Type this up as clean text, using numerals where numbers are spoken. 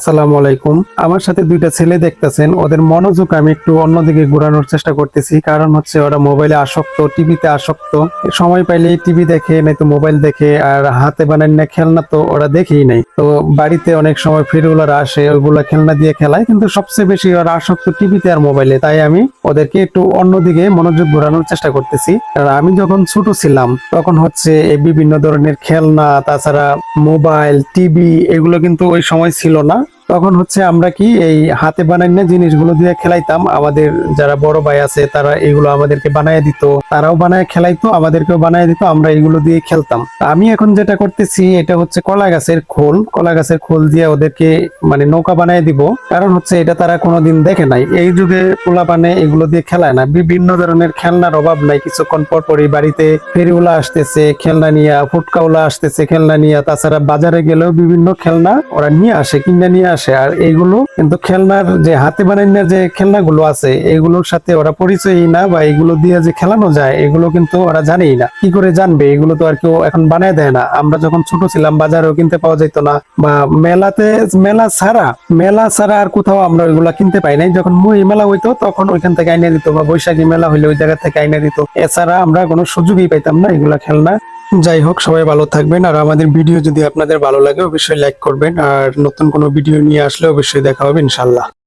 আসসালামু আলাইকুম। আমার সাথে দুইটা ছেলে দেখতেছেন, ওদের মনোযোগ আমি একটু অন্যদিকে ঘোরানোর চেষ্টা করতেছি। কারণ হচ্ছে ওরা মোবাইলে আসক্ত, টিভিতে আসক্ত। সময় পাইলেই টিভি দেখে, নয়তো মোবাইল দেখে। আর হাতে বানান না খেলনা তো ওরা দেখেই নাই। তো বাড়িতে অনেক সময় ফিরুলারা আসে, ওইগুলা খেলনা দিয়ে খেলায়, কিন্তু সবচেয়ে বেশি ওরা আসক্ত টিভিতে আর মোবাইলে। তাই আমি ওদেরকে একটু অন্যদিকে মনোযোগ ঘোরানোর চেষ্টা করতেছি। আর আমি যখন ছোট ছিলাম তখন হচ্ছে এই বিভিন্ন ধরনের খেলনা, তাছাড়া মোবাইল, টিভি এগুলো কিন্তু ওই সময় ছিল না। তখন হচ্ছে আমরা কি এই হাতে বানানো জিনিসগুলো দিয়ে খেলাইতাম। আমাদের যারা বড় ভাই আছে তারা এগুলো আমাদেরকে বানায় দিত, তারাও বানায় খেলাইতো, আমাদেরকেও বানায় দিত, আমরা এগুলো দিয়ে খেলতাম। আমি এখন যেটা করতেছি এটা হচ্ছে কলা গাছের খোল দিয়ে ওদেরকে মানে নৌকা বানায় দিব। কারণ হচ্ছে এটা তারা কোনোদিন দেখে নাই। এই যুগে পোলাপানে এগুলো দিয়ে খেলায় না। বিভিন্ন ধরনের খেলনার অভাব নাই। কিছুক্ষণ পর পরই বাড়িতে ফেরিওয়ালা আসতেছে খেলনা নিয়ে, ফুটকাওয়ালা আসতেছে খেলনা নিয়ে। তাছাড়া বাজারে গেলেও বিভিন্ন খেলনা ওরা নিয়ে আসে, কিনে নিয়ে আসে। আর এইগুলো কিন্তু খেলনার যে হাতে বানানো যে খেলনাগুলো আছে এগুলোর সাথে ওরা পরিচয়ই না, বা এগুলো দিয়ে যে খেলানো যায় এগুলো কিন্তু ওরা জানেই না। কি করে জানবে? এগুলো তো আর কেউ এখন বানায় দেয় না। আমরা যখন ছোট ছিলাম বাজারেও কিনতে পাওয়া যেত না, বা মেলা ছাড়া আর কোথাও আমরা ওইগুলা কিনতে পাই নাই। যখন মেলা হইতো তখন ওইখান থেকে আইনে দিত, বা বৈশাখী মেলা হইলে ওই জায়গা থেকে আইনে দিত। এছাড়া আমরা কোনো সুযোগই পাইতাম না এগুলা খেলনা। যাই হোক, সবাই ভালো থাকবেন। আর আমাদের ভিডিও যদি আপনাদের ভালো লাগে অবশ্যই লাইক করবেন। আর নতুন কোনো ভিডিও নিয়ে আসলে অবশ্যই দেখা হবে ইনশাল্লাহ।